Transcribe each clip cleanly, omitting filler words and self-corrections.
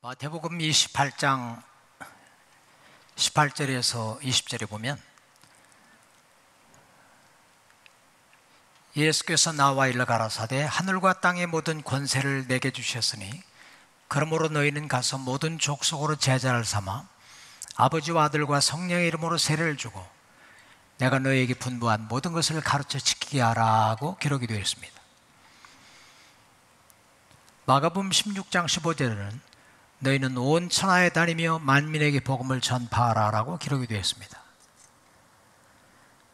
마태복음 28장 18절에서 20절에 보면 예수께서 나와 일러 가라사대 하늘과 땅의 모든 권세를 내게 주셨으니 그러므로 너희는 가서 모든 족속으로 제자를 삼아 아버지와 아들과 성령의 이름으로 세례를 주고 내가 너희에게 분부한 모든 것을 가르쳐 지키게 하라고 기록이 되어 있습니다. 마가복음 16장 15절에는 너희는 온 천하에 다니며 만민에게 복음을 전파하라 라고 기록이 되어 있습니다.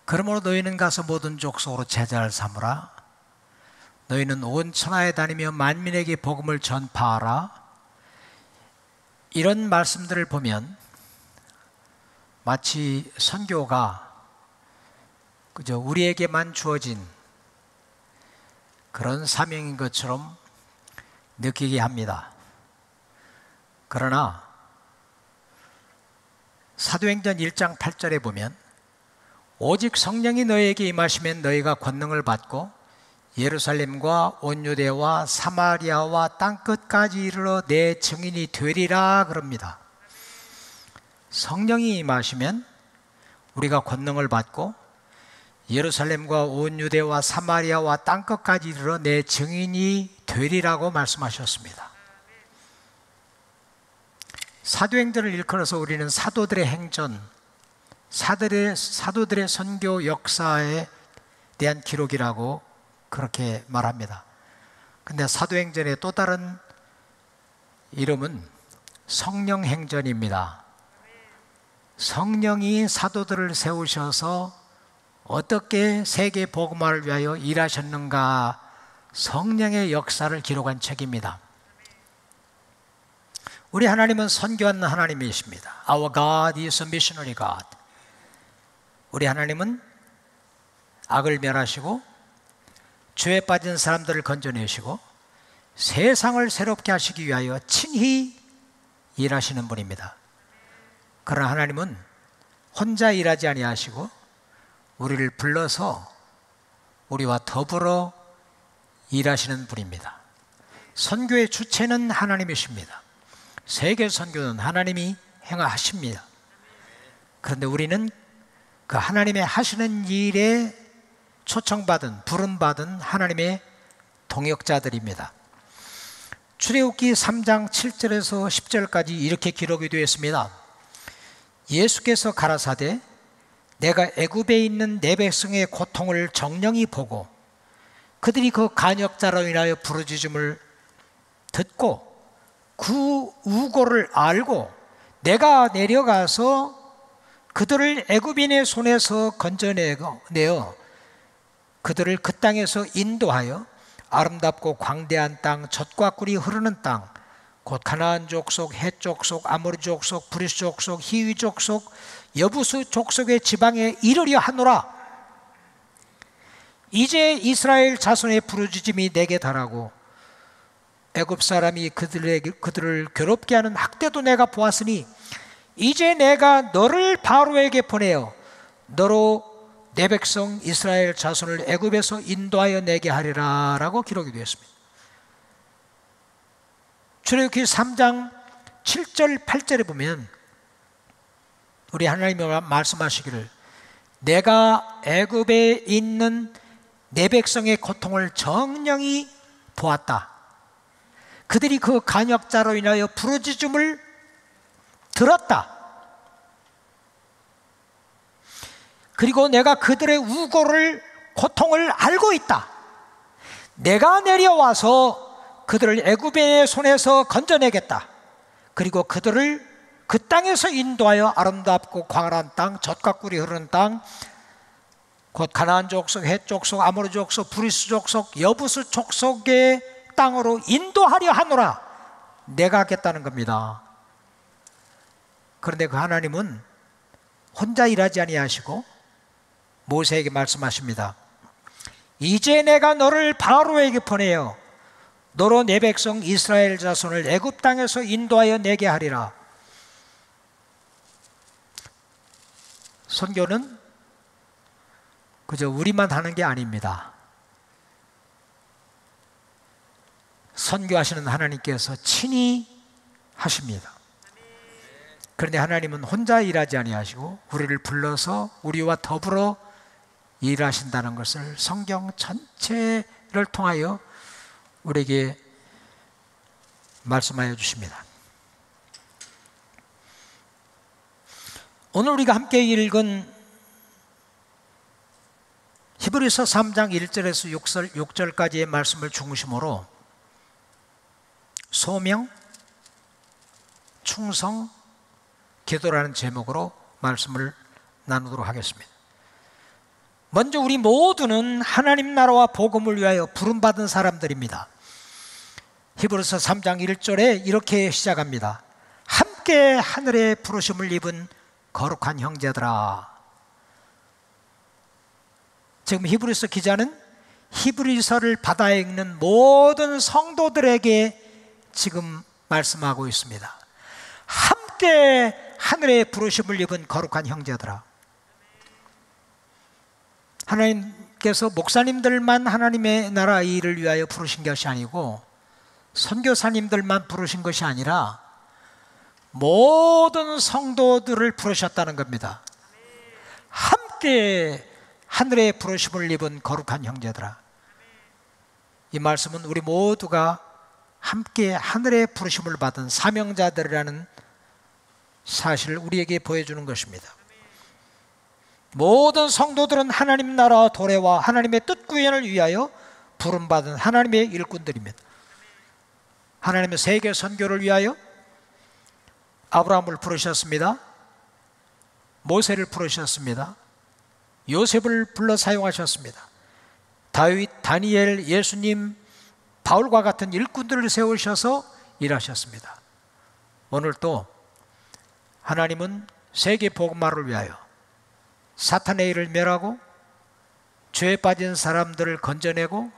그러므로 너희는 가서 모든 족속으로 제자를 삼으라. 너희는 온 천하에 다니며 만민에게 복음을 전파하라. 이런 말씀들을 보면 마치 선교가 그저 우리에게만 주어진 그런 사명인 것처럼 느끼게 합니다. 그러나 사도행전 1장 8절에 보면 오직 성령이 너희에게 임하시면 너희가 권능을 받고 예루살렘과 온 유대와 사마리아와 땅끝까지 이르러 내 증인이 되리라 그럽니다. 성령이 임하시면 우리가 권능을 받고 예루살렘과 온 유대와 사마리아와 땅끝까지 이르러 내 증인이 되리라고 말씀하셨습니다. 사도행전을 일컬어서 우리는 사도들의 행전, 사도들의 선교 역사에 대한 기록이라고 그렇게 말합니다. 그런데 사도행전의 또 다른 이름은 성령행전입니다. 성령이 사도들을 세우셔서 어떻게 세계 복음화를 위하여 일하셨는가, 성령의 역사를 기록한 책입니다. 우리 하나님은 선교하는 하나님이십니다. Our God is a missionary God. 우리 하나님은 악을 멸하시고 죄에 빠진 사람들을 건져내시고 세상을 새롭게 하시기 위하여 친히 일하시는 분입니다. 그러나 하나님은 혼자 일하지 아니하시고 우리를 불러서 우리와 더불어 일하시는 분입니다. 선교의 주체는 하나님이십니다. 세계 선교는 하나님이 행하십니다. 그런데 우리는 그 하나님의 하시는 일에 초청받은, 부름받은 하나님의 동역자들입니다. 출애굽기 3장 7절에서 10절까지 이렇게 기록이 되어 있습니다. 예수께서 가라사대 내가 애굽에 있는 내 백성의 고통을 정령히 보고 그들이 그 간역자로 인하여 부르짖음을 듣고 그 우고를 알고 내가 내려가서 그들을 애굽인의 손에서 건져내어 그들을 그 땅에서 인도하여 아름답고 광대한 땅, 젖과 꿀이 흐르는 땅, 곧 가나안 족속, 헷 족속, 아모리 족속, 브리스 족속, 히위 족속, 여부수 족속의 지방에 이르려 하노라. 이제 이스라엘 자손의 부르짖음이 내게 달하고 애굽 사람이 그들을 괴롭게 하는 학대도 내가 보았으니 이제 내가 너를 바로에게 보내어 너로 내 백성 이스라엘 자손을 애굽에서 인도하여 내게 하리라 라고 기록이 되었습니다. 출애굽기 3장 7절 8절에 보면 우리 하나님이 말씀하시기를 내가 애굽에 있는 내 백성의 고통을 정령히 보았다. 그들이 그 간역자로 인하여 부르짖음을 들었다. 그리고 내가 그들의 우고를, 고통을 알고 있다. 내가 내려와서 그들을 애굽인의 손에서 건져내겠다. 그리고 그들을 그 땅에서 인도하여 아름답고 광활한 땅, 젖과 꿀이 흐르는 땅, 곧 가나안 족속, 헷 족속, 아모리 족속, 브리스 족속, 여부수 족속의 땅으로 인도하려 하노라. 내가 하겠다는 겁니다. 그런데 그 하나님은 혼자 일하지 아니하시고 모세에게 말씀하십니다. 이제 내가 너를 바로에게 보내어 너로 내 백성 이스라엘 자손을 애굽 땅에서 인도하여 내게 하리라. 선교는 그저 우리만 하는 게 아닙니다. 선교하시는 하나님께서 친히 하십니다. 그런데 하나님은 혼자 일하지 아니하시고 우리를 불러서 우리와 더불어 일하신다는 것을 성경 전체를 통하여 우리에게 말씀하여 주십니다. 오늘 우리가 함께 읽은 히브리서 3장 1절에서 6절까지의 말씀을 중심으로 소명, 충성, 기도라는 제목으로 말씀을 나누도록 하겠습니다. 먼저 우리 모두는 하나님 나라와 복음을 위하여 부름받은 사람들입니다. 히브리서 3장 1절에 이렇게 시작합니다. 함께 하늘의 부르심을 입은 거룩한 형제들아. 지금 히브리서 기자는 히브리서를 받아 읽는 모든 성도들에게 지금 말씀하고 있습니다. 함께 하늘의 부르심을 입은 거룩한 형제들아. 하나님께서 목사님들만 하나님의 나라 일을 위하여 부르신 것이 아니고 선교사님들만 부르신 것이 아니라 모든 성도들을 부르셨다는 겁니다. 함께 하늘의 부르심을 입은 거룩한 형제들아. 이 말씀은 우리 모두가 함께 하늘의 부르심을 받은 사명자들이라는 사실을 우리에게 보여주는 것입니다. 모든 성도들은 하나님 나라 도래와 하나님의 뜻 구현을 위하여 부름받은 하나님의 일꾼들입니다. 하나님의 세계 선교를 위하여 아브라함을 부르셨습니다. 모세를 부르셨습니다. 요셉을 불러 사용하셨습니다. 다윗, 다니엘, 예수님, 바울과 같은 일꾼들을 세우셔서 일하셨습니다. 오늘 또 하나님은 세계 복음화를 위하여 사탄의 일을 멸하고 죄에 빠진 사람들을 건져내고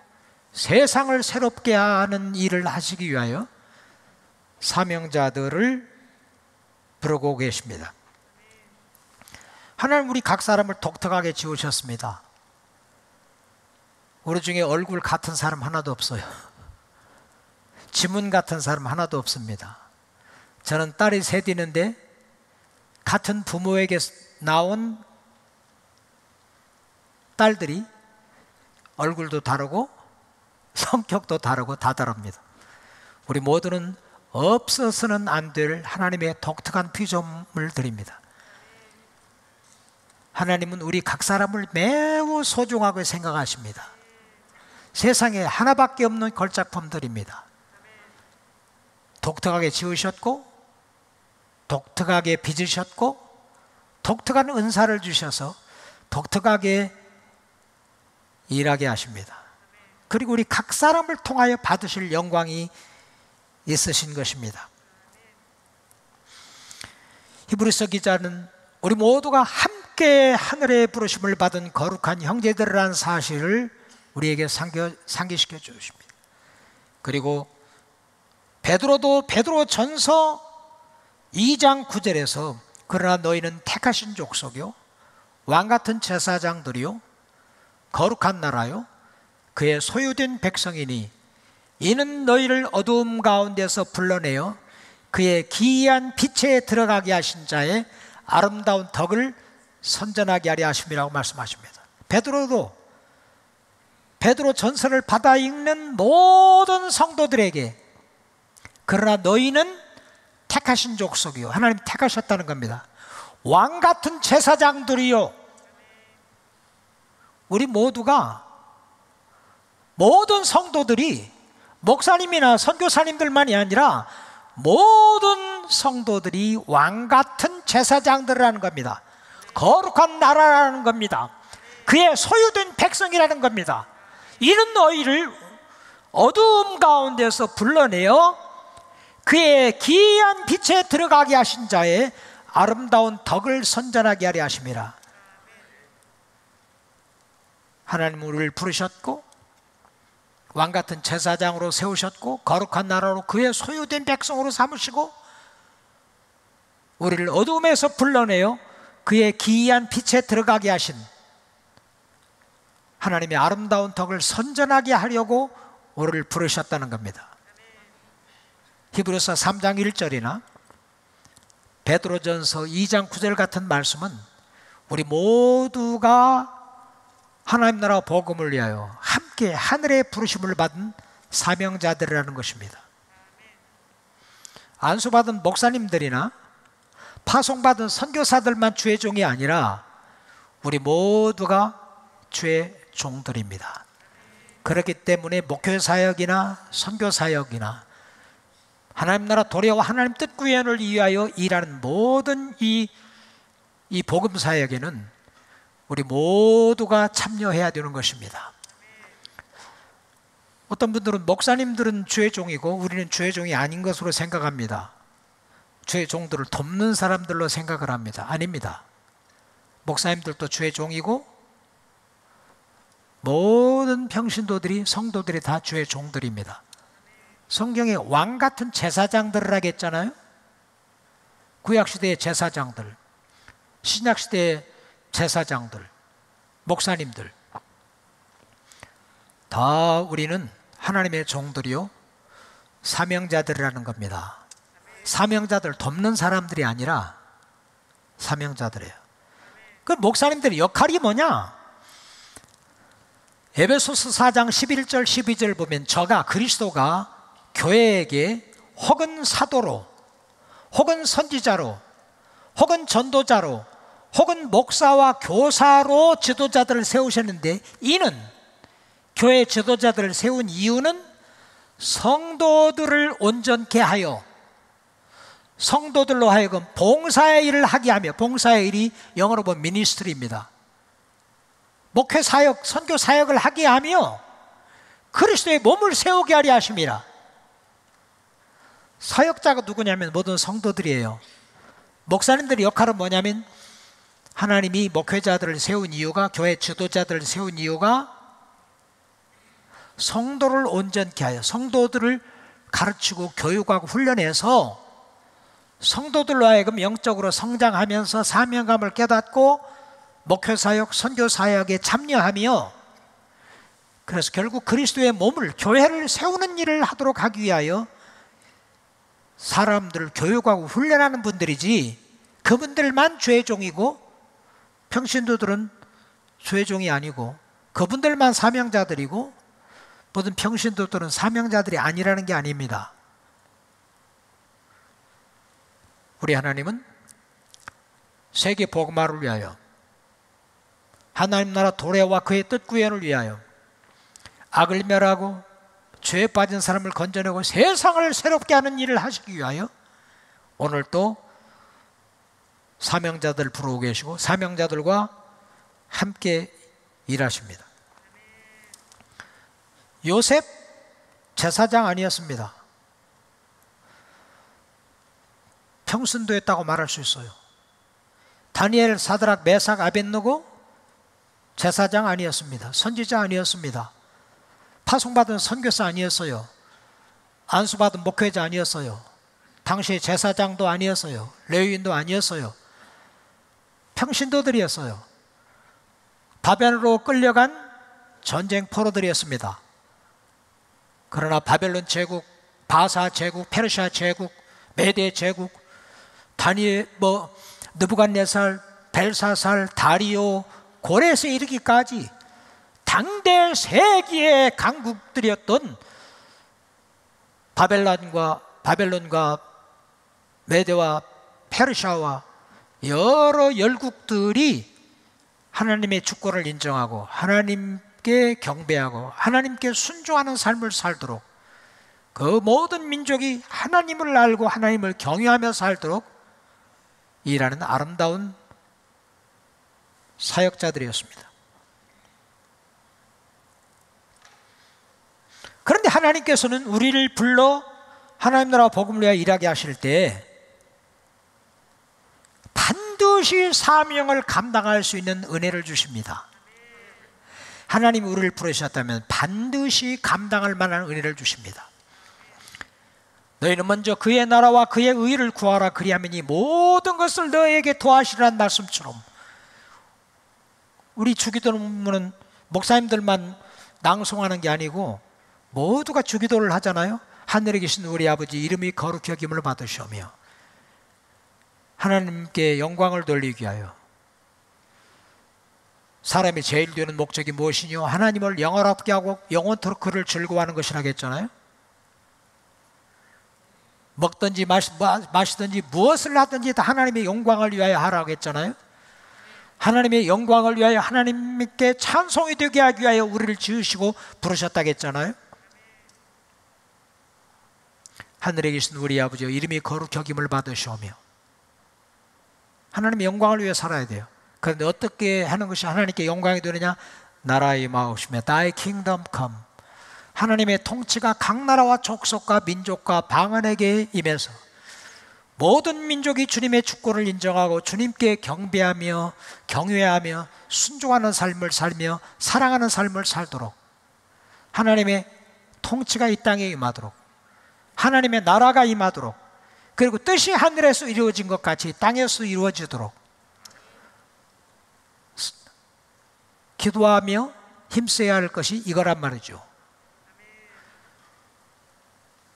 세상을 새롭게 하는 일을 하시기 위하여 사명자들을 부르고 계십니다. 하나님 우리 각 사람을 독특하게 지으셨습니다. 우리 중에 얼굴 같은 사람 하나도 없어요. 지문 같은 사람 하나도 없습니다. 저는 딸이 셋 있는데 같은 부모에게 나온 딸들이 얼굴도 다르고 성격도 다르고 다 다릅니다. 우리 모두는 없어서는 안 될 하나님의 독특한 피조물 드립니다. 하나님은 우리 각 사람을 매우 소중하게 생각하십니다. 세상에 하나밖에 없는 걸작품들입니다. 독특하게 지으셨고 독특하게 빚으셨고 독특한 은사를 주셔서 독특하게 일하게 하십니다. 그리고 우리 각 사람을 통하여 받으실 영광이 있으신 것입니다. 히브리서 기자는 우리 모두가 함께 하늘의 부르심을 받은 거룩한 형제들이라는 사실을 우리에게 상기시켜 주십니다. 그리고 베드로도 베드로전서 2장 9절에서 그러나 너희는 택하신 족속이요 왕같은 제사장들이요 거룩한 나라요 그의 소유된 백성이니 이는 너희를 어두움 가운데서 불러내어 그의 기이한 빛에 들어가게 하신 자의 아름다운 덕을 선전하게 하려 하심이라고 말씀하십니다. 베드로도 베드로 전서를 받아 읽는 모든 성도들에게 그러나 너희는 택하신 족속이요 하나님 택하셨다는 겁니다. 왕같은 제사장들이요. 우리 모두가 모든 성도들이 목사님이나 선교사님들만이 아니라 모든 성도들이 왕같은 제사장들이라는 겁니다. 거룩한 나라라는 겁니다. 그의 소유된 백성이라는 겁니다. 이는 너희를 어두움 가운데서 불러내어 그의 기이한 빛에 들어가게 하신 자의 아름다운 덕을 선전하게 하려 하심이라. 하나님은 우리를 부르셨고 왕같은 제사장으로 세우셨고 거룩한 나라로 그의 소유된 백성으로 삼으시고 우리를 어둠에서 불러내어 그의 기이한 빛에 들어가게 하신 하나님의 아름다운 덕을 선전하게 하려고 우리를 부르셨다는 겁니다. 히브리서 3장 1절이나 베드로전서 2장 9절 같은 말씀은 우리 모두가 하나님 나라 복음을 위하여 함께 하늘의 부르심을 받은 사명자들이라는 것입니다. 안수받은 목사님들이나 파송받은 선교사들만 주의 종이 아니라 우리 모두가 주의 종들입니다. 그렇기 때문에 목회사역이나 선교사역이나 하나님 나라 도래와 하나님 뜻 구현을 위하여 일하는 모든 이 복음사역에는 우리 모두가 참여해야 되는 것입니다. 어떤 분들은 목사님들은 주의 종이고 우리는 주의 종이 아닌 것으로 생각합니다. 주의 종들을 돕는 사람들로 생각을 합니다. 아닙니다. 목사님들도 주의 종이고 모든 평신도들이 성도들이 다 주의 종들입니다. 성경에 왕 같은 제사장들이라고 했잖아요. 구약시대의 제사장들, 신약시대의 제사장들, 목사님들 다 우리는 하나님의 종들이요 사명자들이라는 겁니다. 사명자들 돕는 사람들이 아니라 사명자들이에요. 그 목사님들의 역할이 뭐냐? 에베소서 4장 11절 12절 보면 저가 그리스도가 교회에게 혹은 사도로 혹은 선지자로 혹은 전도자로 혹은 목사와 교사로 지도자들을 세우셨는데 이는 교회 지도자들을 세운 이유는 성도들을 온전케 하여 성도들로 하여금 봉사의 일을 하게 하며 봉사의 일이 영어로 보면 미니스트리입니다. 목회 사역, 선교 사역을 하게 하며 그리스도의 몸을 세우게 하려 하십니다. 사역자가 누구냐면 모든 성도들이에요. 목사님들의 역할은 뭐냐면 하나님이 목회자들을 세운 이유가 교회 지도자들을 세운 이유가 성도를 온전케 하여 성도들을 가르치고 교육하고 훈련해서 성도들로 하여금 영적으로 성장하면서 사명감을 깨닫고 목회사역, 선교사역에 참여하며 그래서 결국 그리스도의 몸을 교회를 세우는 일을 하도록 하기 위하여 사람들을 교육하고 훈련하는 분들이지 그분들만 주의 종이고 평신도들은 주의 종이 아니고 그분들만 사명자들이고 모든 평신도들은 사명자들이 아니라는 게 아닙니다. 우리 하나님은 세계 복음화를 위하여 하나님 나라 도래와 그의 뜻 구현을 위하여 악을 멸하고 죄에 빠진 사람을 건져내고 세상을 새롭게 하는 일을 하시기 위하여 오늘 또 사명자들 부르고 계시고 사명자들과 함께 일하십니다. 요셉 제사장 아니었습니다. 평신도였다고 말할 수 있어요. 다니엘, 사드락, 메삭, 아벳느고 제사장 아니었습니다. 선지자 아니었습니다. 파송받은 선교사 아니었어요. 안수받은 목회자 아니었어요. 당시의 제사장도 아니었어요. 레위인도 아니었어요. 평신도들이었어요. 바벨론으로 끌려간 전쟁 포로들이었습니다. 그러나 바벨론 제국, 바사 제국, 페르시아 제국, 메대 제국, 다니엘, 느부갓네살, 벨사살, 다리오, 고레스에 이르기까지 당대 세계의 강국들이었던 바벨론과 메대와 페르시아와 여러 열국들이 하나님의 주권을 인정하고 하나님께 경배하고 하나님께 순종하는 삶을 살도록 그 모든 민족이 하나님을 알고 하나님을 경외하며 살도록 일하는 아름다운 사역자들이었습니다. 그런데 하나님께서는 우리를 불러 하나님 나라 복음을 위하여 일하게 하실 때 반드시 사명을 감당할 수 있는 은혜를 주십니다. 하나님이 우리를 부르셨다면 반드시 감당할 만한 은혜를 주십니다. 너희는 먼저 그의 나라와 그의 의를 구하라 그리하면 이 모든 것을 너희에게 더하시라는 말씀처럼 우리 주기도는 목사님들만 낭송하는 게 아니고 모두가 주기도를 하잖아요. 하늘에 계신 우리 아버지 이름이 거룩히 여김을 받으시오며 하나님께 영광을 돌리기 위하여 사람이 제일 되는 목적이 무엇이뇨? 하나님을 영원하게 하고 영원토록 그를 즐거워하는 것이라고 했잖아요. 먹든지 마시든지 무엇을 하든지 다 하나님의 영광을 위하여 하라고 했잖아요. 하나님의 영광을 위하여 하나님께 찬송이 되게 하기 위하여 우리를 지으시고 부르셨다고 했잖아요. 하늘에 계신 우리 아버지 이름이 거룩히 여김을 받으시오며 하나님의 영광을 위해 살아야 돼요. 그런데 어떻게 하는 것이 하나님께 영광이 되느냐? 나라의 임하옵시며 Thy kingdom come. 하나님의 통치가 각 나라와 족속과 민족과 방언에게 임해서 모든 민족이 주님의 주권을 인정하고 주님께 경배하며 경외하며 순종하는 삶을 살며 사랑하는 삶을 살도록 하나님의 통치가 이 땅에 임하도록 하나님의 나라가 임하도록 그리고 뜻이 하늘에서 이루어진 것 같이 땅에서 이루어지도록 기도하며 힘써야 할 것이 이거란 말이죠.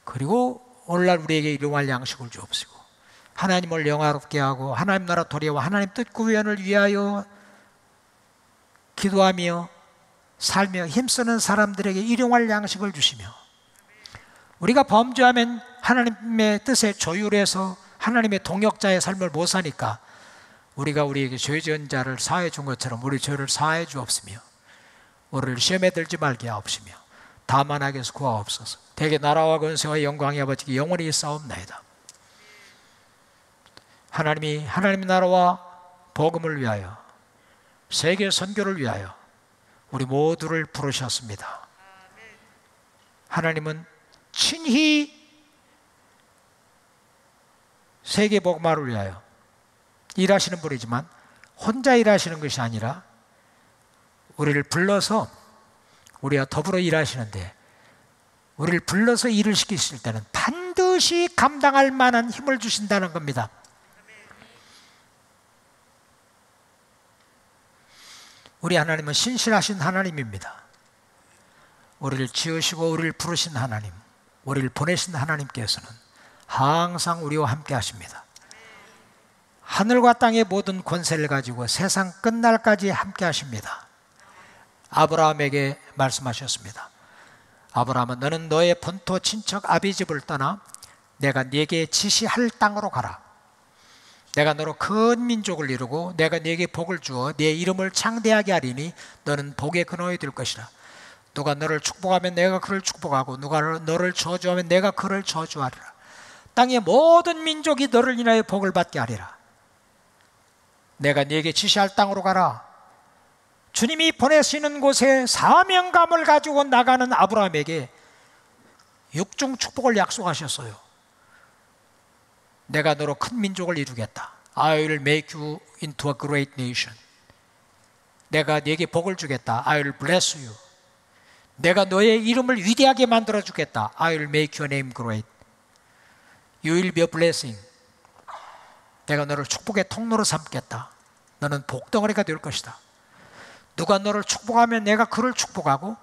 그리고 오늘날 우리에게 일용할 양식을 주옵시고 하나님을 영화롭게 하고 하나님 나라 도리와 하나님 뜻 구현을 위하여 기도하며 살며 힘쓰는 사람들에게 일용할 양식을 주시며 우리가 범죄하면 하나님의 뜻에 조율해서 하나님의 동역자의 삶을 못 사니까 우리가 우리에게 죄 지은 자를 사해 준 것처럼 우리 죄를 사해 주옵시며 우리를 시험에 들지 말게 하옵시며 다만 악에서 구하옵소서. 대개 나라와 권세와 영광이 아버지께 영원히 싸움나이다. 하나님이 하나님의 나라와 복음을 위하여 세계 선교를 위하여 우리 모두를 부르셨습니다. 하나님은 친히 세계 복음화를 위하여 일하시는 분이지만 혼자 일하시는 것이 아니라 우리를 불러서 우리와 더불어 일하시는데 우리를 불러서 일을 시키실 때는 반드시 감당할 만한 힘을 주신다는 겁니다. 우리 하나님은 신실하신 하나님입니다. 우리를 지으시고 우리를 부르신 하나님, 우리를 보내신 하나님께서는 항상 우리와 함께 하십니다. 하늘과 땅의 모든 권세를 가지고 세상 끝날까지 함께 하십니다. 아브라함에게 말씀하셨습니다. 아브라함은 너는 너의 본토 친척 아비 집을 떠나 내가 네게 지시할 땅으로 가라. 내가 너로 큰 민족을 이루고 내가 네게 복을 주어 네 이름을 창대하게 하리니 너는 복의 근원이 될 것이라. 누가 너를 축복하면 내가 그를 축복하고 누가 너를 저주하면 내가 그를 저주하리라. 땅의 모든 민족이 너를 인하여 복을 받게 하리라. 내가 네게 지시할 땅으로 가라. 주님이 보내시는 곳에 사명감을 가지고 나가는 아브라함에게 육중 축복을 약속하셨어요. 내가 너로 큰 민족을 이루겠다. I will make you into a great nation. 내가 네게 복을 주겠다. I will bless you. 내가 너의 이름을 위대하게 만들어 주겠다. I will make your name great. You will be a blessing. 내가 너를 축복의 통로로 삼겠다. 너는 복덩어리가 될 것이다. 누가 너를 축복하면 내가 그를 축복하고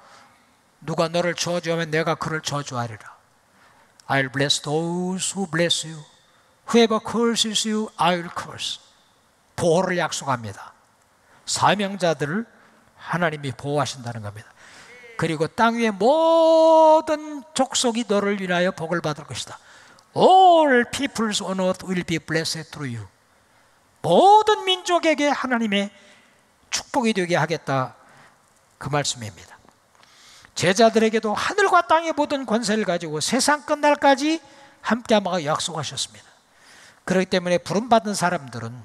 누가 너를 저주하면 내가 그를 저주하리라. I will bless those who bless you. Whoever curses you, I will curse. 보호를 약속합니다. 사명자들을 하나님이 보호하신다는 겁니다. 그리고 땅 위의 모든 족속이 너를 위하여 복을 받을 것이다. All peoples on earth will be blessed through you. 모든 민족에게 하나님의 축복이 되게 하겠다, 그 말씀입니다. 제자들에게도 하늘과 땅의 모든 권세를 가지고 세상 끝날까지 함께하마가 약속하셨습니다. 그렇기 때문에 부름받은 사람들은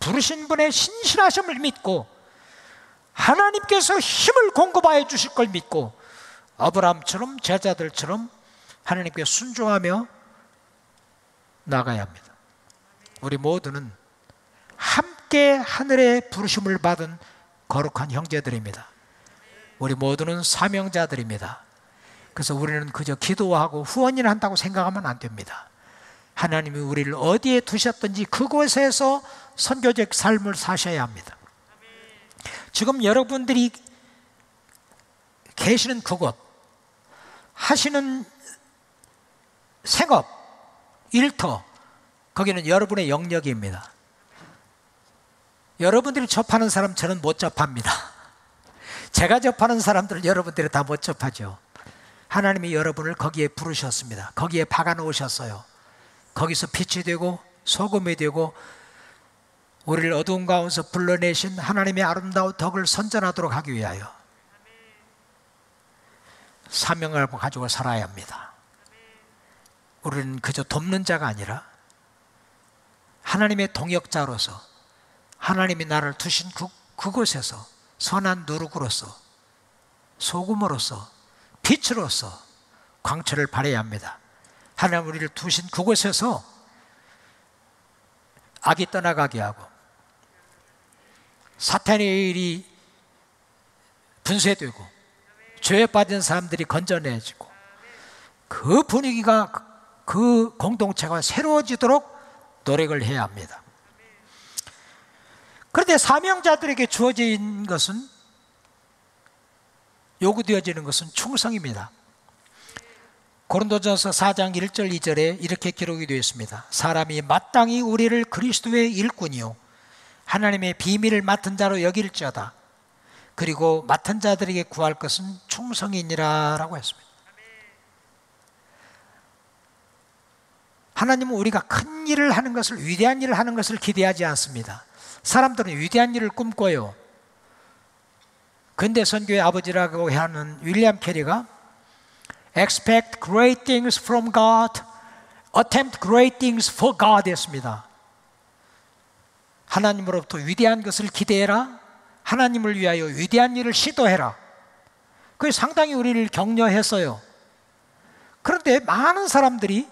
부르신 분의 신실하심을 믿고 하나님께서 힘을 공급하여 주실 걸 믿고 아브라함처럼 제자들처럼 하나님께 순종하며 나가야 합니다. 우리 모두는 함께 하늘의 부르심을 받은 거룩한 형제들입니다. 우리 모두는 사명자들입니다. 그래서 우리는 그저 기도하고 후원을 한다고 생각하면 안 됩니다. 하나님이 우리를 어디에 두셨든지 그곳에서 선교적 삶을 사셔야 합니다. 지금 여러분들이 계시는 그곳, 하시는 생업, 일터, 거기는 여러분의 영역입니다. 여러분들이 접하는 사람 저는 못 접합니다. 제가 접하는 사람들 여러분들이 다 못 접하죠. 하나님이 여러분을 거기에 부르셨습니다. 거기에 박아 놓으셨어요. 거기서 빛이 되고 소금이 되고 우리를 어두운 가운데서 불러내신 하나님의 아름다운 덕을 선전하도록 하기 위하여 사명을 가지고 살아야 합니다. 우리는 그저 돕는 자가 아니라 하나님의 동역자로서 하나님이 나를 두신 그곳에서 선한 누룩으로서 소금으로서 빛으로서 광채를 발해야 합니다. 하나님 우리를 두신 그곳에서 악이 떠나가게 하고 사탄의 일이 분쇄되고 죄에 빠진 사람들이 건져내지고 그 분위기가 그 공동체가 새로워지도록 노력을 해야 합니다. 그런데 사명자들에게 주어진 것은, 요구되어지는 것은 충성입니다. 고린도전서 4장 1절 2절에 이렇게 기록이 되어 있습니다. 사람이 마땅히 우리를 그리스도의 일꾼이요 하나님의 비밀을 맡은 자로 여길지어다. 그리고 맡은 자들에게 구할 것은 충성이니라 라고 했습니다. 하나님은 우리가 큰 일을 하는 것을, 위대한 일을 하는 것을 기대하지 않습니다. 사람들은 위대한 일을 꿈꿔요. 근대 선교의 아버지라고 하는 윌리엄 캐리가 Expect great things from God, attempt great things for God 했습니다. 하나님으로부터 위대한 것을 기대해라. 하나님을 위하여 위대한 일을 시도해라. 그게 상당히 우리를 격려했어요. 그런데 많은 사람들이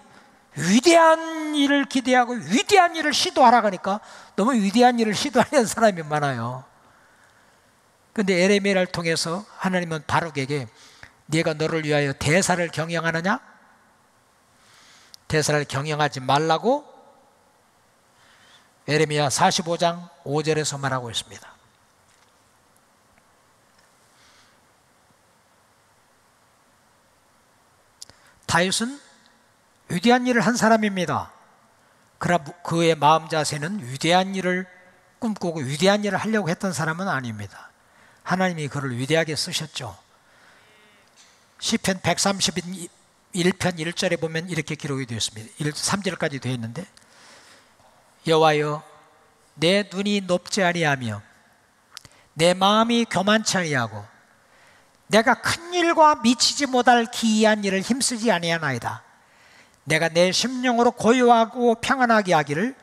위대한 일을 기대하고 위대한 일을 시도하라고 하니까 너무 위대한 일을 시도하는 사람이 많아요. 그런데 에레미야를 통해서 하나님은 바룩에게 네가 너를 위하여 대사를 경영하느냐? 대사를 경영하지 말라고 에레미야 45장 5절에서 말하고 있습니다. 다윗은 위대한 일을 한 사람입니다. 그러나 그의 마음 자세는 위대한 일을 꿈꾸고 위대한 일을 하려고 했던 사람은 아닙니다. 하나님이 그를 위대하게 쓰셨죠. 시편 131편 1절에 보면 이렇게 기록이 되어 있습니다. 3절까지 되어 있는데 여호와여 내 눈이 높지 아니하며 내 마음이 교만치 아니하고 내가 큰 일과 미치지 못할 기이한 일을 힘쓰지 아니하나이다. 내가 내 심령으로 고요하고 평안하게 하기를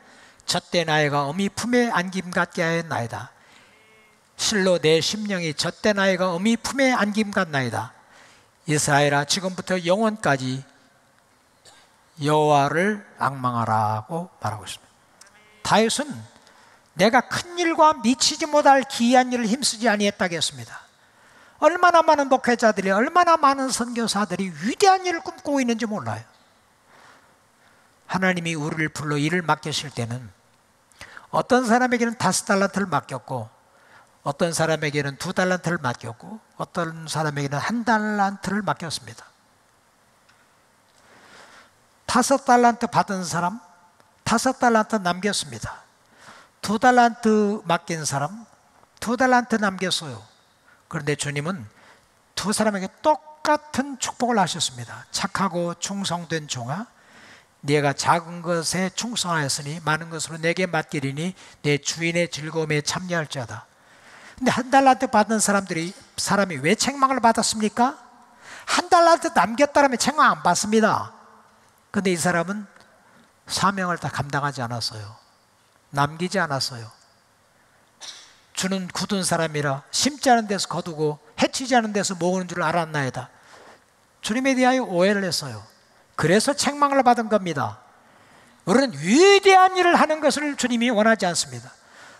젖된 아이가 어미 품에 안김 같게 하였나이다. 실로 내 심령이 젖된 아이가 어미 품에 안김 같나이다. 이스라엘아 지금부터 영원까지 여호와를 앙망하라고 말하고 있습니다. 다윗은 내가 큰 일과 미치지 못할 기이한 일을 힘쓰지 아니했다고 했습니다. 얼마나 많은 목회자들이, 얼마나 많은 선교사들이 위대한 일을 꿈꾸고 있는지 몰라요. 하나님이 우리를 불러 일을 맡기실 때는 어떤 사람에게는 5달란트를 맡겼고 어떤 사람에게는 2달란트를 맡겼고 어떤 사람에게는 1달란트를 맡겼습니다. 5달란트 받은 사람 5달란트 남겼습니다. 2달란트 맡긴 사람 2달란트 남겼어요. 그런데 주님은 두 사람에게 똑같은 축복을 하셨습니다. 착하고 충성된 종아, 네가 작은 것에 충성하였으니 많은 것으로 내게 맡기리니 내 주인의 즐거움에 참여할지어다. 근데 1달란트 받은 사람이 왜 책망을 받았습니까? 1달란트 남겼다면 책망 안 받습니다. 근데 이 사람은 사명을 다 감당하지 않았어요. 남기지 않았어요. 주는 굳은 사람이라 심지 않은 데서 거두고 해치지 않은 데서 모으는 줄 알았나이다. 주님에 대하여 오해를 했어요. 그래서 책망을 받은 겁니다. 우리는 위대한 일을 하는 것을 주님이 원하지 않습니다.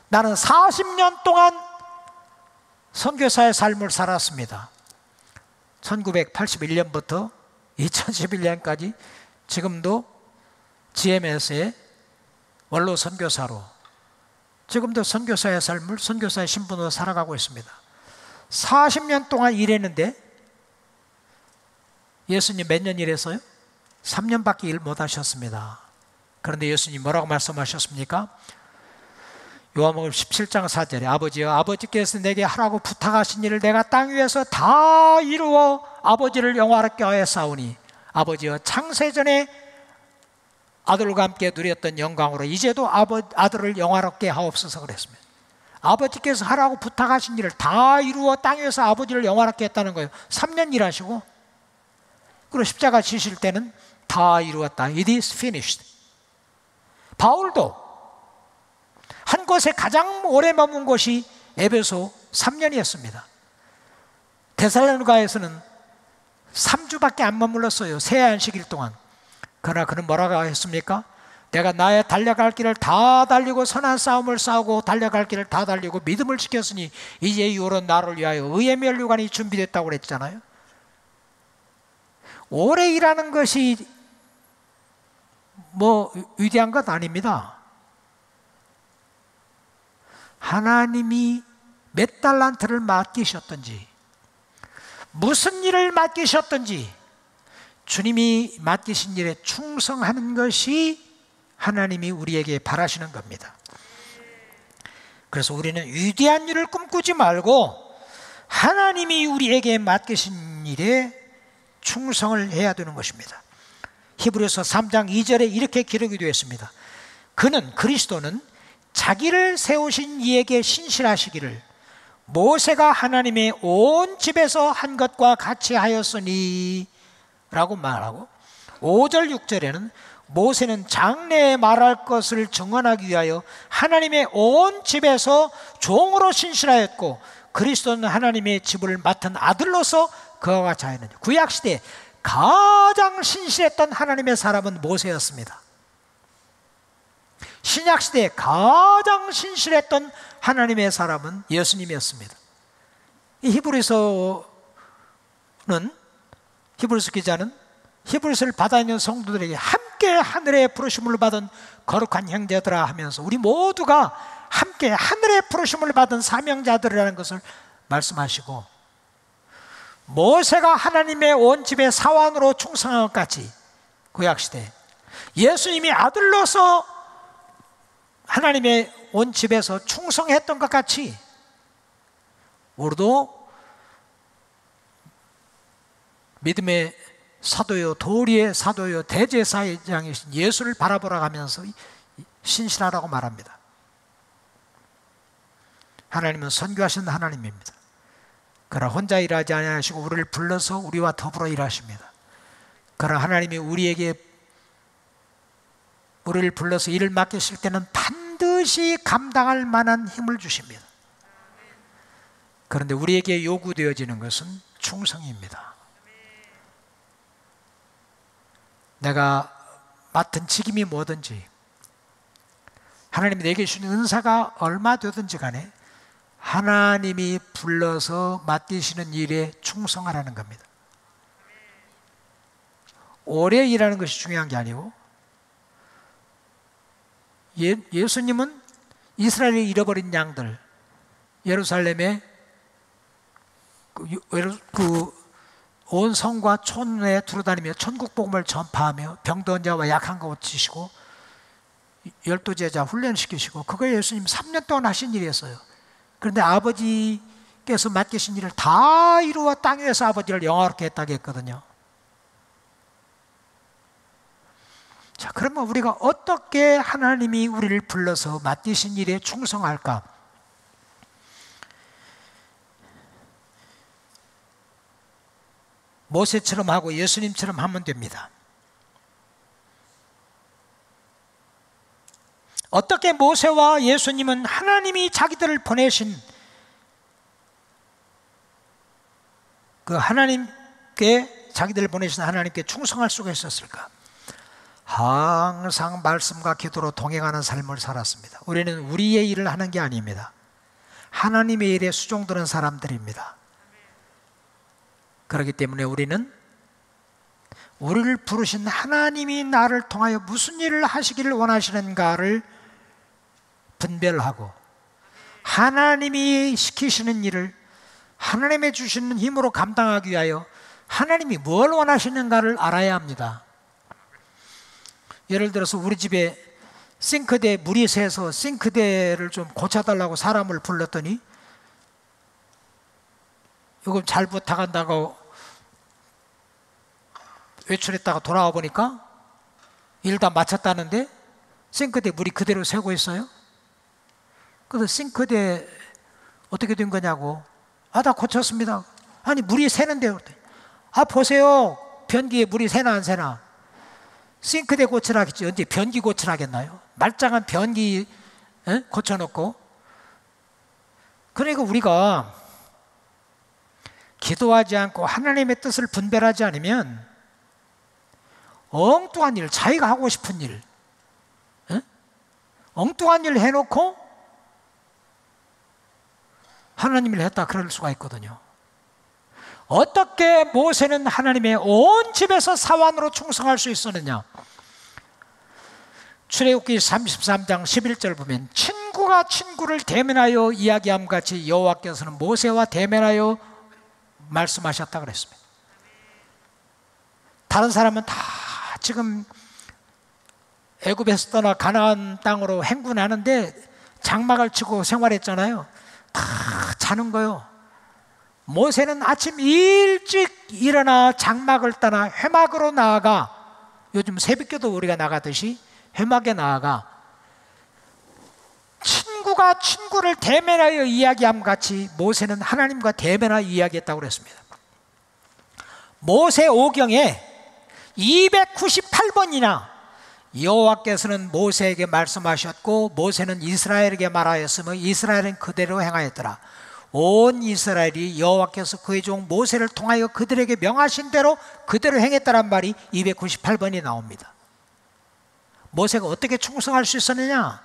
나는 40년 동안 선교사의 삶을 살았습니다. 1981년부터 2011년까지 지금도 GMS의 원로 선교사로 지금도 선교사의 삶을 선교사의 신분으로 살아가고 있습니다. 40년 동안 일했는데 예수님 몇 년 일했어요? 3년밖에 일 못하셨습니다. 그런데 예수님 뭐라고 말씀하셨습니까? 요한복음 17장 4절에 아버지여, 아버지께서 내게 하라고 부탁하신 일을 내가 땅 위에서 다 이루어 아버지를 영화롭게 하였사오니 아버지여, 창세전에 아들과 함께 누렸던 영광으로 이제도 아들을 영화롭게 하옵소서 그랬습니다. 아버지께서 하라고 부탁하신 일을 다 이루어 땅 위에서 아버지를 영화롭게 했다는 거예요. 3년 일하시고, 그리고 십자가 지실 때는 다 이루었다. It is finished. 바울도 한 곳에 가장 오래 머문 곳이 에베소 3년이었습니다. 데살로니가에서는 3주밖에 안 머물렀어요. 새 안식일 동안. 그러나 그는 뭐라고 했습니까? 내가 나의 달려갈 길을 다 달리고 선한 싸움을 싸우고 달려갈 길을 다 달리고 믿음을 지켰으니 이제 이후로 나를 위하여 의의 면류관이 준비됐다고 그랬잖아요. 오래 일하는 것이 뭐 위대한 것 아닙니다. 하나님이 몇 달란트를 맡기셨든지 무슨 일을 맡기셨든지 주님이 맡기신 일에 충성하는 것이 하나님이 우리에게 바라시는 겁니다. 그래서 우리는 위대한 일을 꿈꾸지 말고 하나님이 우리에게 맡기신 일에 충성을 해야 되는 것입니다. 히브리서 3장 2절에 이렇게 기록이 되어 있습니다. 그리스도는 자기를 세우신 이에게 신실하시기를 모세가 하나님의 온 집에서 한 것과 같이 하였으니 라고 말하고, 5절 6절에는 모세는 장래에 말할 것을 증언하기 위하여 하나님의 온 집에서 종으로 신실하였고 그리스도는 하나님의 집을 맡은 아들로서 그와 같이 하였느니라. 구약시대에 가장 신실했던 하나님의 사람은 모세였습니다. 신약시대에 가장 신실했던 하나님의 사람은 예수님이었습니다. 이 히브리서 기자는 히브리서를 받아 있는 성도들에게 함께 하늘의 부르심을 받은 거룩한 형제들아 하면서 우리 모두가 함께 하늘의 부르심을 받은 사명자들이라는 것을 말씀하시고, 모세가 하나님의 온 집의 사환으로 충성한 것 같이 구약시대 예수님이 아들로서 하나님의 온 집에서 충성했던 것 같이 우리도 믿음의 사도요, 도리의 사도요, 대제사장이신 예수를 바라보라 하면서 신실하라고 말합니다. 하나님은 선교하신 하나님입니다. 그러나 혼자 일하지 아니하시고 우리를 불러서 우리와 더불어 일하십니다. 그러나 하나님이 우리를 불러서 일을 맡기실 때는 반드시 감당할 만한 힘을 주십니다. 그런데 우리에게 요구되어지는 것은 충성입니다. 내가 맡은 직임이 뭐든지, 하나님이 내게 주신 은사가 얼마 되든지 간에 하나님이 불러서 맡기시는 일에 충성하라는 겁니다. 오래 일하는 것이 중요한 게 아니고, 예수님은 이스라엘이 잃어버린 양들, 예루살렘에 온 성과 촌에 두루다니며 천국 복음을 전파하며 병든 자와 약한 것 고치시고 12제자 훈련시키시고, 그거 예수님 3년 동안 하신 일이었어요. 그런데 아버지께서 맡기신 일을 다 이루어 땅 위에서 아버지를 영화롭게 했다고 했거든요. 자, 그러면 우리가 어떻게 하나님이 우리를 불러서 맡기신 일에 충성할까? 모세처럼 하고 예수님처럼 하면 됩니다. 어떻게 모세와 예수님은 하나님이 자기들을 보내신 그 하나님께, 자기들을 보내신 하나님께 충성할 수가 있었을까? 항상 말씀과 기도로 동행하는 삶을 살았습니다. 우리는 우리의 일을 하는 게 아닙니다. 하나님의 일에 수종드는 사람들입니다. 그렇기 때문에 우리는 우리를 부르신 하나님이 나를 통하여 무슨 일을 하시기를 원하시는가를 분별하고, 하나님이 시키시는 일을 하나님의 주시는 힘으로 감당하기 위하여 하나님이 뭘 원하시는가를 알아야 합니다. 예를 들어서 우리 집에 싱크대에 물이 새서 싱크대를 좀 고쳐달라고 사람을 불렀더니 이거 잘 부탁한다고 외출했다가 돌아와 보니까 일 다 마쳤다는데 싱크대에 물이 그대로 새고 있어요. 그래서 싱크대 어떻게 된 거냐고. 다 고쳤습니다. 아니 물이 새는데요. 보세요. 변기에 물이 새나 안 새나. 싱크대 고치라겠지. 언제 변기 고치라겠나요? 말짱한 변기 고쳐놓고. 그러니까 우리가 기도하지 않고 하나님의 뜻을 분별하지 않으면 엉뚱한 일, 자기가 하고 싶은 일, 엉뚱한 일 해놓고 하나님을 했다 그럴 수가 있거든요. 어떻게 모세는 하나님의 온 집에서 사환으로 충성할 수 있었느냐? 출애굽기 33장 11절 보면 친구가 친구를 대면하여 이야기함 같이 여호와께서는 모세와 대면하여 말씀하셨다 그랬습니다. 다른 사람은 다 지금 애굽에서 떠나 가나안 땅으로 행군하는데 장막을 치고 생활했잖아요. 다 자는 거요. 모세는 아침 일찍 일어나 장막을 떠나 회막으로 나아가, 요즘 새벽기도 우리가 나가듯이 회막에 나아가 친구가 친구를 대면하여 이야기함 같이 모세는 하나님과 대면하여 이야기했다고 그랬습니다. 모세오경에 298번이나 여호와께서는 모세에게 말씀하셨고 모세는 이스라엘에게 말하였으며 이스라엘은 그대로 행하였더라. 온 이스라엘이 여호와께서 그의 종 모세를 통하여 그들에게 명하신 대로 그대로 행했다란 말이 298번이 나옵니다. 모세가 어떻게 충성할 수 있었느냐?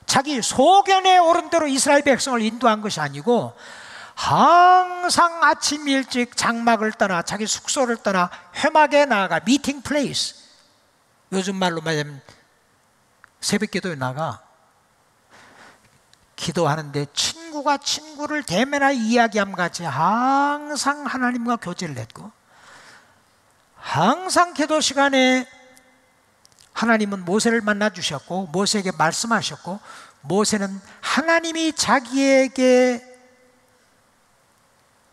자기 소견에 오른 대로 이스라엘 백성을 인도한 것이 아니고 항상 아침 일찍 장막을 떠나 자기 숙소를 떠나 회막에 나아가 미팅 플레이스, 요즘 말로 말하면 새벽기도에 나가 기도하는데 친구가 친구를 대면하여 이야기함 같이 항상 하나님과 교제를 했고, 항상 기도 시간에 하나님은 모세를 만나 주셨고 모세에게 말씀하셨고 모세는 하나님이 자기에게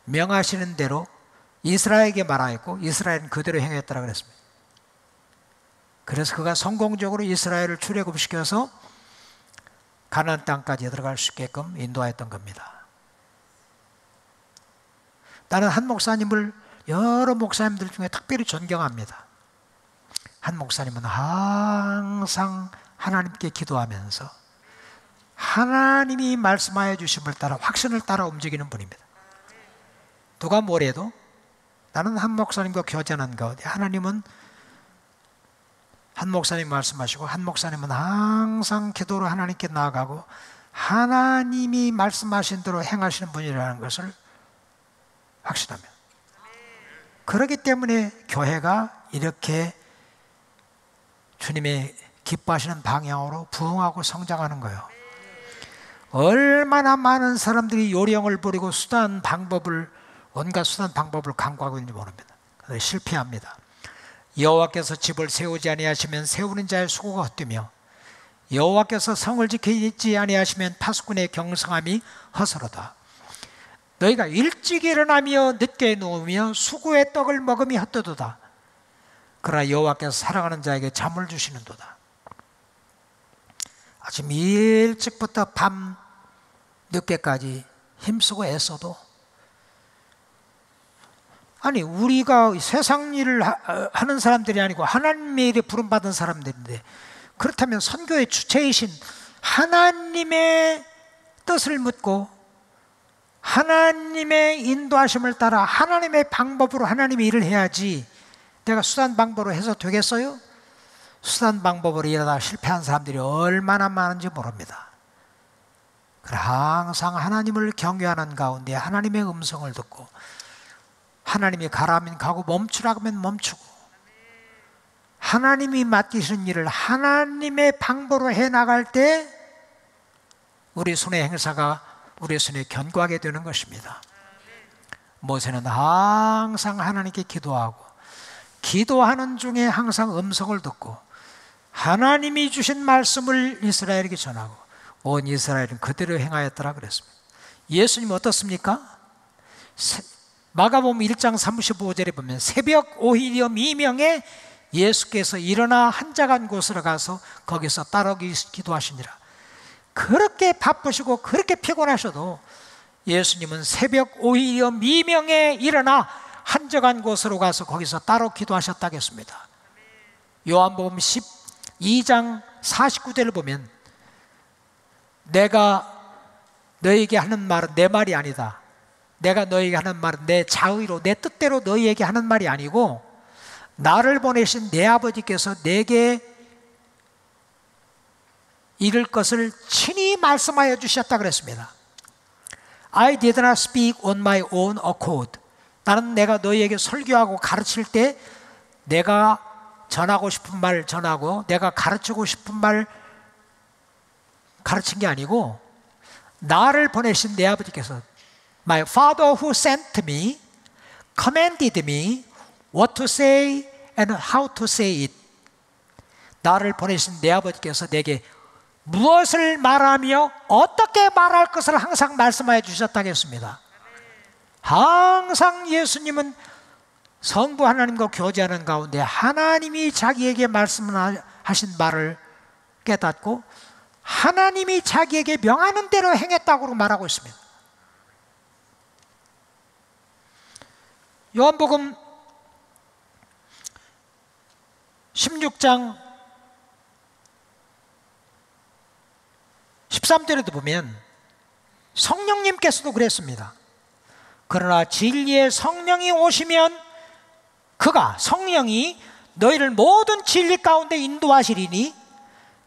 명하시는 대로 이스라엘에게 말하였고 이스라엘은 그대로 행했다고 그랬습니다. 그래서 그가 성공적으로 이스라엘을 출애굽시켜서 가나안 땅까지 들어갈 수 있게끔 인도하였던 겁니다. 나는 한 목사님을 여러 목사님들 중에 특별히 존경합니다. 한 목사님은 항상 하나님께 기도하면서 하나님이 말씀하여 주심을 따라 확신을 따라 움직이는 분입니다. 누가 뭐래도 나는 한 목사님과 교제하는 가운데 하나님은 한 목사님 말씀하시고 한 목사님은 항상 기도로 하나님께 나아가고 하나님이 말씀하신 대로 행하시는 분이라는 것을 확신합니다. 그렇기 때문에 교회가 이렇게 주님의 기뻐하시는 방향으로 부흥하고 성장하는 거예요. 얼마나 많은 사람들이 요령을 부리고 온갖 수단 방법을 강구하고 있는지 모릅니다. 그런데 실패합니다. 여호와께서 집을 세우지 아니하시면 세우는 자의 수고가 헛되며 여호와께서 성을 지키지 아니하시면 파수꾼의 경성함이 허설하다. 너희가 일찍 일어나며 늦게 누우며 수고의 떡을 먹음이 헛되도다. 그러나 여호와께서 사랑하는 자에게 잠을 주시는도다. 아침 일찍부터 밤 늦게까지 힘쓰고 애써도, 아니 우리가 세상 일을 하는 사람들이 아니고 하나님의 일에 부름받은 사람들인데, 그렇다면 선교의 주체이신 하나님의 뜻을 묻고 하나님의 인도하심을 따라 하나님의 방법으로 하나님의 일을 해야지 내가 수단 방법으로 해서 되겠어요? 수단 방법으로 일하다 실패한 사람들이 얼마나 많은지 모릅니다. 그래 항상 하나님을 경외하는 가운데 하나님의 음성을 듣고 하나님이 가라면 가고 멈추라고 하면 멈추고 하나님이 맡기신 일을 하나님의 방법으로 해나갈 때 우리 손의 행사가 우리 손에 견고하게 되는 것입니다. 모세는 항상 하나님께 기도하고 기도하는 중에 항상 음성을 듣고 하나님이 주신 말씀을 이스라엘에게 전하고 온 이스라엘은 그대로 행하였더라 그랬습니다. 예수님 어떻습니까? 마가복음 1장 35절에 보면 새벽 오히려 미명에 예수께서 일어나 한적한 곳으로 가서 거기서 따로 기도하시니라. 그렇게 바쁘시고 그렇게 피곤하셔도 예수님은 새벽 오히려 미명에 일어나 한적한 곳으로 가서 거기서 따로 기도하셨다겠습니다. 요한복음 12장 49절을 보면 내가 너에게 하는 말은 내 말이 아니다. 내가 너에게 하는 말은 내 자의로 내 뜻대로 너희에게 하는 말이 아니고 나를 보내신 내 아버지께서 내게 이룰 것을 친히 말씀하여 주셨다 그랬습니다. I did not speak on my own accord. 나는 내가 너희에게 설교하고 가르칠 때 내가 전하고 싶은 말 전하고 내가 가르치고 싶은 말 가르친 게 아니고 나를 보내신 내 아버지께서 My Father who sent me commanded me what to say and how to say it. 나를 보내신 내 아버지께서 내게 무엇을 말하며 어떻게 말할 것을 항상 말씀하여 주셨다겠습니다. 항상 예수님은 성부 하나님과 교제하는 가운데 하나님이 자기에게 말씀하신 말을 깨닫고 하나님이 자기에게 명하는 대로 행했다고 말하고 있습니다. 요한복음 16장 13절에도 보면 성령님께서도 그랬습니다. 그러나 진리의 성령이 오시면 그가 성령이 너희를 모든 진리 가운데 인도하시리니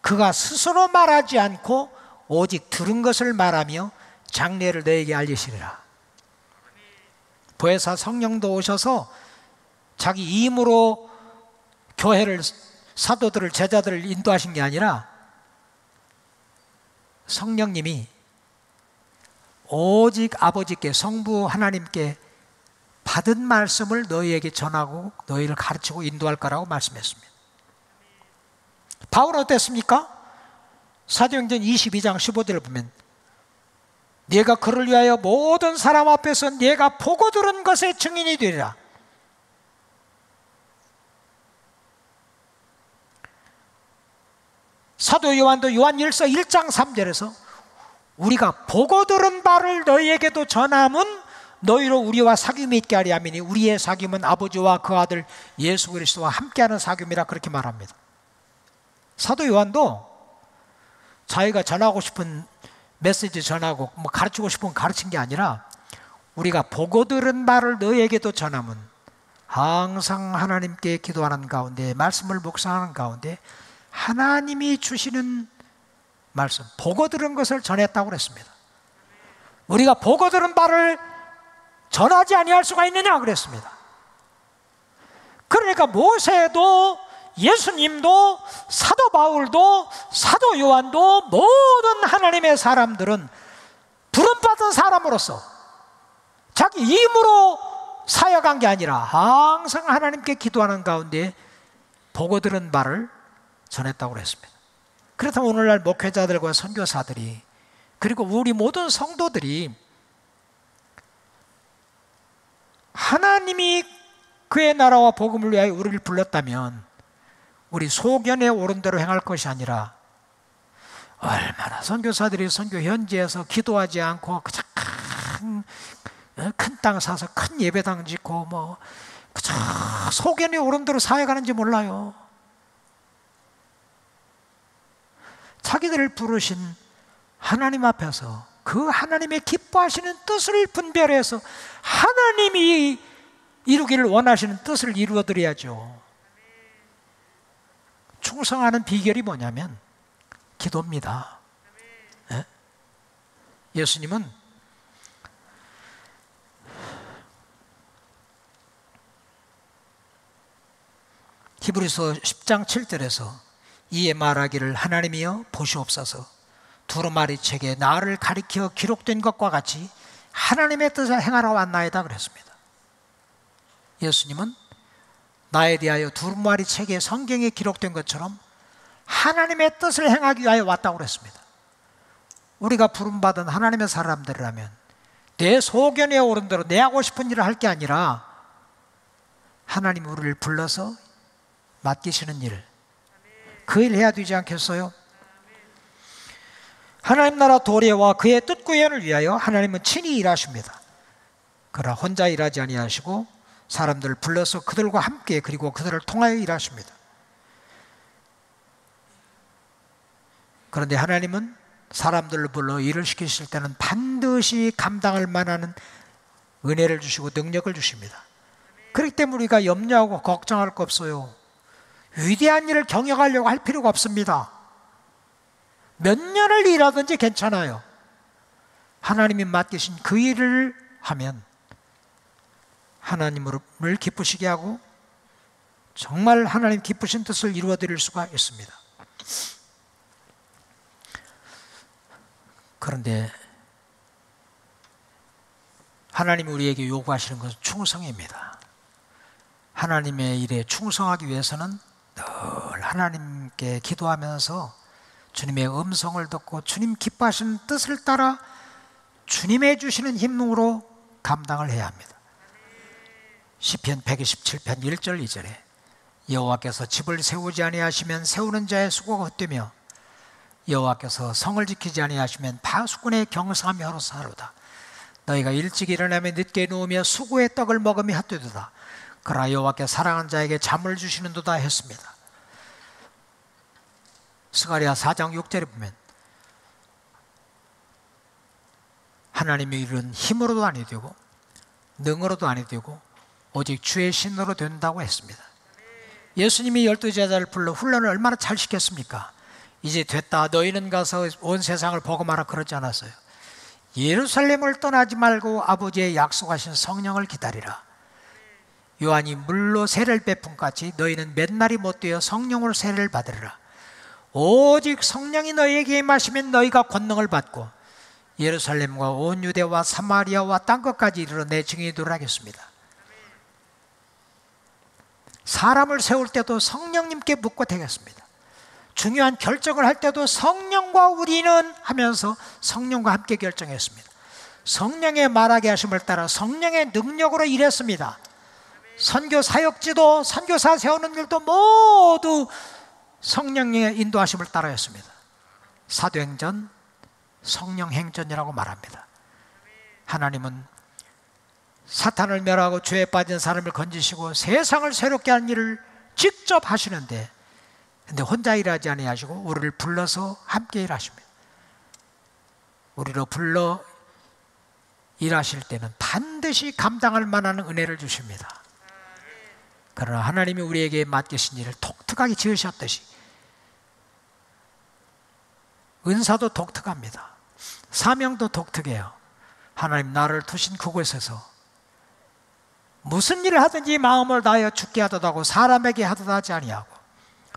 그가 스스로 말하지 않고 오직 들은 것을 말하며 장래를 너에게 알리시리라. 보혜사 성령도 오셔서 자기 힘으로 교회를 사도들을 제자들을 인도하신 게 아니라 성령님이 오직 아버지께 성부 하나님께 받은 말씀을 너희에게 전하고 너희를 가르치고 인도할 거라고 말씀했습니다. 바울은 어땠습니까? 사도행전 22장 15절을 보면 네가 그를 위하여 모든 사람 앞에서 네가 보고 들은 것의 증인이 되리라. 사도 요한도 요한일서 1장 3절에서 우리가 보고 들은 바를 너희에게도 전함은 너희로 우리와 사귐이 있게 하리 함이니 우리의 사귐은 아버지와 그 아들 예수 그리스도와 함께하는 사귐이라 그렇게 말합니다. 사도 요한도 자기가 전하고 싶은 메시지 전하고 뭐 가르치고 싶은 건 가르친 게 아니라 우리가 보고 들은 바를 너희에게도 전함은 항상 하나님께 기도하는 가운데 말씀을 묵상하는 가운데 하나님이 주시는 말씀, 보고 들은 것을 전했다고 그랬습니다. 우리가 보고 들은 바를 전하지 아니할 수가 있느냐 그랬습니다. 그러니까 모세도 예수님도 사도 바울도 사도 요한도 모든 하나님의 사람들은 부름받은 사람으로서 자기 힘으로 사역한 게 아니라 항상 하나님께 기도하는 가운데 보고 들은 바를 전했다고 그랬습니다. 그렇다면 오늘날 목회자들과 선교사들이 그리고 우리 모든 성도들이 하나님이 그의 나라와 복음을 위하여 우리를 불렀다면 우리 소견에 오른 대로 행할 것이 아니라 얼마나 선교사들이 선교 현지에서 기도하지 않고 큰 땅 사서 큰 예배당 짓고 뭐 소견에 오른 대로 사역하는지 몰라요. 자기들을 부르신 하나님 앞에서 그 하나님의 기뻐하시는 뜻을 분별해서 하나님이 이루기를 원하시는 뜻을 이루어드려야죠. 충성하는 비결이 뭐냐면 기도입니다. 네? 예수님은 히브리서 10장 7절에서 이에 말하기를 하나님이여 보시옵소서 두루마리 책에 나를 가리켜 기록된 것과 같이 하나님의 뜻을 행하러 왔나이다 그랬습니다. 예수님은 나에 대하여 두루마리 책에 성경에 기록된 것처럼 하나님의 뜻을 행하기 위하여 왔다고 그랬습니다. 우리가 부름받은 하나님의 사람들이라면 내 소견에 오른 대로 내 하고 싶은 일을 할 게 아니라 하나님 우리를 불러서 맡기시는 일, 그 일 해야 되지 않겠어요? 하나님 나라 도래와 그의 뜻 구현을 위하여 하나님은 친히 일하십니다. 그러나 혼자 일하지 아니하시고 사람들을 불러서 그들과 함께 그리고 그들을 통하여 일하십니다. 그런데 하나님은 사람들을 불러 일을 시키실 때는 반드시 감당할 만한 은혜를 주시고 능력을 주십니다. 그렇기 때문에 우리가 염려하고 걱정할 거 없어요. 위대한 일을 경영하려고 할 필요가 없습니다. 몇 년을 일하든지 괜찮아요. 하나님이 맡기신 그 일을 하면 하나님을 기쁘시게 하고 정말 하나님 기쁘신 뜻을 이루어 드릴 수가 있습니다. 그런데 하나님이 우리에게 요구하시는 것은 충성입니다. 하나님의 일에 충성하기 위해서는 늘 하나님께 기도하면서 주님의 음성을 듣고 주님 기뻐하시는 뜻을 따라 주님의 주시는 힘으로 감당을 해야 합니다. 시편 127편 1절 2절에 여호와께서 집을 세우지 아니하시면 세우는 자의 수고가 헛되며 여호와께서 성을 지키지 아니하시면 파수꾼의 경성함이 헛되도다. 너희가 일찍 일어나며 늦게 누우며 수고의 떡을 먹으며 헛되도다. 그러나 여호와께 사랑하는 자에게 잠을 주시는도다 했습니다. 스가랴 4장 6절에 보면 하나님의 일은 힘으로도 아니 되고 능으로도 아니 되고 오직 주의 신으로 된다고 했습니다. 예수님이 12제자를 불러 훈련을 얼마나 잘 시켰습니까? 이제 됐다, 너희는 가서 온 세상을 복음하라 그러지 않았어요. 예루살렘을 떠나지 말고 아버지의 약속하신 성령을 기다리라. 요한이 물로 세례를 베푼 같이 너희는 몇 날이 못 되어 성령으로 세례를 받으리라. 오직 성령이 너희에게 임하시면 너희가 권능을 받고 예루살렘과 온 유대와 사마리아와 땅 끝까지 이르러 내 증인이 되리라 하겠습니다. 사람을 세울 때도 성령님께 묻고 되겠습니다. 중요한 결정을 할 때도 성령과 우리는 하면서 성령과 함께 결정했습니다. 성령의 말하게 하심을 따라 성령의 능력으로 일했습니다. 선교 사역지도 선교사 세우는 일도 모두 성령의 인도하심을 따라 했습니다. 사도행전 성령행전이라고 말합니다. 하나님은 사탄을 멸하고 죄에 빠진 사람을 건지시고 세상을 새롭게 하는 일을 직접 하시는데, 근데 혼자 일하지 아니하시고 우리를 불러서 함께 일하십니다. 우리로 불러 일하실 때는 반드시 감당할 만한 은혜를 주십니다. 그러나 하나님이 우리에게 맡기신 일을 독특하게 지으셨듯이 은사도 독특합니다. 사명도 독특해요. 하나님 나를 두신 그곳에서 무슨 일을 하든지 마음을 다하여 죽게 하듯하고 사람에게 하듯 하지 아니하고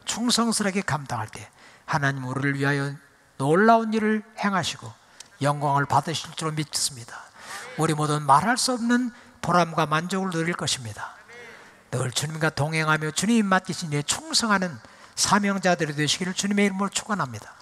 충성스럽게 감당할 때 하나님 우리를 위하여 놀라운 일을 행하시고 영광을 받으실 줄 믿습니다. 우리 모두는 말할 수 없는 보람과 만족을 누릴 것입니다. 늘 주님과 동행하며 주님이 맡기신 일에 충성하는 사명자들이 되시기를 주님의 이름으로 축원합니다.